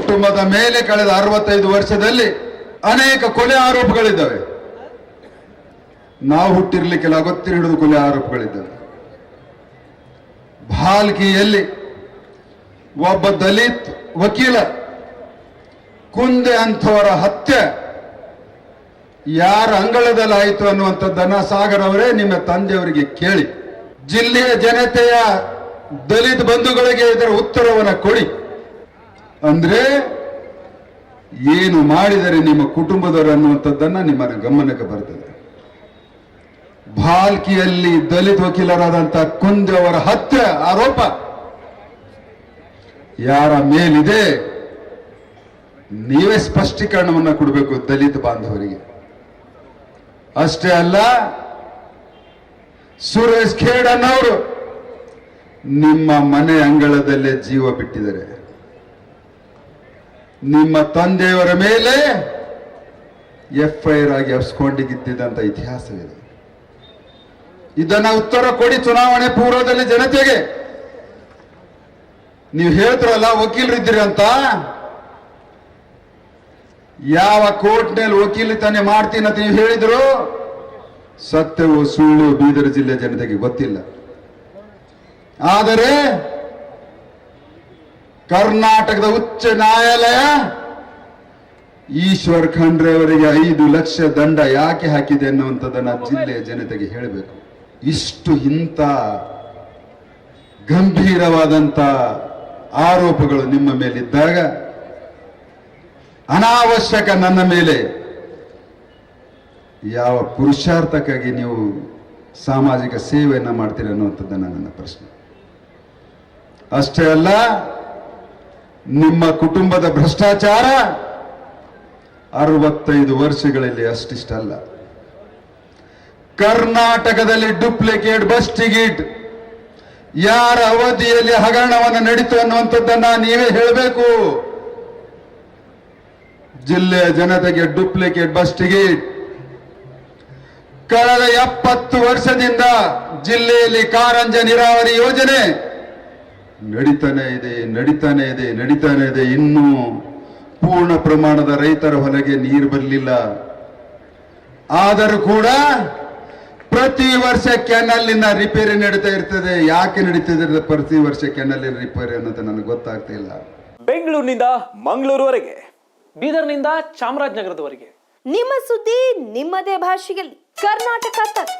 ಕುಟುಂಬದ ಮೇಲೆ ಕಳೆದ 65 ವರ್ಷದಲ್ಲಿ ಅನೇಕ ಕೊಲೆ ಆರೋಪಗಳಿದ್ದಾವೆ. ನಾವು ಹುಟ್ಟಿರ್ಲಿಕ್ಕೆಲ್ಲ ಗೊತ್ತಿರ ಹಿಡಿದು ಕೊಲೆ ಆರೋಪಗಳಿದ್ದಾವೆ. ಭಾಲ್ಕಿಯಲ್ಲಿ ಒಬ್ಬ ದಲಿತ್ ವಕೀಲ ಕುಂದೆ ಅಂಥವರ ಹತ್ಯೆ ಯಾರ ಅಂಗಳದಲ್ಲಿ ಆಯಿತು ಅನ್ನುವಂಥದ್ದನ್ನ ಸಾಗರ್ ಅವರೇ ನಿಮ್ಮ ತಂದೆಯವರಿಗೆ ಕೇಳಿ, ಜಿಲ್ಲೆಯ ಜನತೆಯ ದಲಿತ ಬಂಧುಗಳಿಗೆ ಇದರ ಉತ್ತರವನ್ನು ಕೊಡಿ. ಅಂದ್ರೆ ಏನು ಮಾಡಿದರೆ ನಿಮ್ಮ ಕುಟುಂಬದವರು ಅನ್ನುವಂಥದ್ದನ್ನ ನಿಮ್ಮ ಗಮನಕ್ಕೆ ಬರ್ತದೆ. ಭಾಲ್ಕಿಯಲ್ಲಿ ದಲಿತ ವಕೀಲರಾದಂತಹ ಕುಂದೆ ಅವರ ಹತ್ಯೆ ಆರೋಪ ಯಾರ ಮೇಲಿದೆ ನೀವೇ ಸ್ಪಷ್ಟೀಕರಣವನ್ನ ಕೊಡಬೇಕು ದಲಿತ ಬಾಂಧವರಿಗೆ. ಅಷ್ಟೇ ಅಲ್ಲ, ಸುರೇಶ್ ಖೇಡನ್ನವರು ನಿಮ್ಮ ಮನೆ ಅಂಗಳದಲ್ಲೇ ಜೀವ ಬಿಟ್ಟಿದ್ದಾರೆ. ನಿಮ್ಮ ತಂದೆಯವರ ಮೇಲೆ FIR ಆಗಿ ಎಬ್ಸ್ಕೊಂಡಿದ್ದಂತ ಇತಿಹಾಸವಿದೆ. ಇದನ್ನ ಉತ್ತರ ಕೊಡಿ ಚುನಾವಣೆ ಪೂರ್ವದಲ್ಲಿ ಜನತೆಗೆ. ನೀವು ಹೇಳ್ತಿರಲ್ಲ ವಕೀಲರಿದ್ದೀರಿ ಅಂತ, ಯಾವ ಕೋರ್ಟ್ನಲ್ಲಿ ವಕೀಲಿತನೆ ಮಾಡ್ತೀನಿ ಅಂತ ನೀವು ಹೇಳಿದ್ರು ಸತ್ಯವು ಸುಳ್ಳು ಬೀದರ್ ಜಿಲ್ಲೆ ಜನತೆಗೆ ಗೊತ್ತಿಲ್ಲ. ಆದರೆ ಕರ್ನಾಟಕದ ಉಚ್ಚ ನ್ಯಾಯಾಲಯ ಈಶ್ವರ್ ಖಂಡ್ರೆ ಅವರಿಗೆ 5 ಲಕ್ಷ ದಂಡ ಯಾಕೆ ಹಾಕಿದೆ ಅನ್ನುವಂಥದ್ದನ್ನ ಜಿಲ್ಲೆಯ ಜನತೆಗೆ ಹೇಳಬೇಕು. ಇಂಥ ಗಂಭೀರವಾದಂತ ಆರೋಪಗಳು ನಿಮ್ಮ ಮೇಲಿದ್ದಾಗ ಅನಾವಶ್ಯಕ ನನ್ನ ಮೇಲೆ ಯಾವ ಪುರುಷಾರ್ಥಕ್ಕಾಗಿ ನೀವು ಸಾಮಾಜಿಕ ಸೇವೆಯನ್ನ ಮಾಡ್ತೀರಿ ಅನ್ನುವಂಥದ್ದನ್ನ ನನ್ನ ಪ್ರಶ್ನೆ. ಅಷ್ಟೇ ಅಲ್ಲ, ನಿಮ್ಮ ಕುಟುಂಬದ ಭ್ರಷ್ಟಾಚಾರ 65 ವರ್ಷಗಳಲ್ಲಿ ಅಷ್ಟಿಷ್ಟಲ್ಲ. ಕರ್ನಾಟಕದಲ್ಲಿ ಡುಪ್ಲಿಕೇಟ್ ಬಸ್ ಟಿಕೆಟ್ ಯಾರ ಅವಧಿಯಲ್ಲಿ ಹಗರಣವನ್ನು ನಡೀತು ಅನ್ನುವಂಥದ್ದನ್ನ ನೀವೇ ಹೇಳಬೇಕು. ಜಿಲ್ಲೆಯ ಜನತೆಗೆ ಡುಪ್ಲಿಕೇಟ್ ಬಸ್ ಟಿಕೆಟ್ ಕಳೆದ 70 ವರ್ಷದಿಂದ ಜಿಲ್ಲೆಯಲ್ಲಿ ಕಾರಂಜ ನೀರಾವರಿ ಯೋಜನೆ ನಡೀತಾನೆ ಇದೆ. ಇನ್ನೂ ಪೂರ್ಣ ಪ್ರಮಾಣದ ರೈತರ ಹೊಲಗೆ ನೀರು ಬರಲಿಲ್ಲ. ಆದರೂ ಕೂಡ ಪ್ರತಿ ವರ್ಷ ಕೆನಲ್ಲಿನ ರಿಪೇರಿ ನಡೀತಾ ಇರ್ತದೆ. ಯಾಕೆ ನಡೀತಿದೆ ಪ್ರತಿ ವರ್ಷ ಕೆನಲ್ಲಿನ ರಿಪೇರಿ ಅನ್ನೋದು ನನಗೆ ಗೊತ್ತಾಗ್ತಾ ಇಲ್ಲ. ಬೆಂಗಳೂರಿನಿಂದ ಮಂಗಳೂರುವರೆಗೆ, ಬೀದರ್ನಿಂದ ಚಾಮರಾಜನಗರದವರೆಗೆ ನಿಮ್ಮ ಸುದ್ದಿ ನಿಮ್ಮದೇ ಭಾಷೆಯಲ್ಲಿ ಕರ್ನಾಟಕ ತಕ್.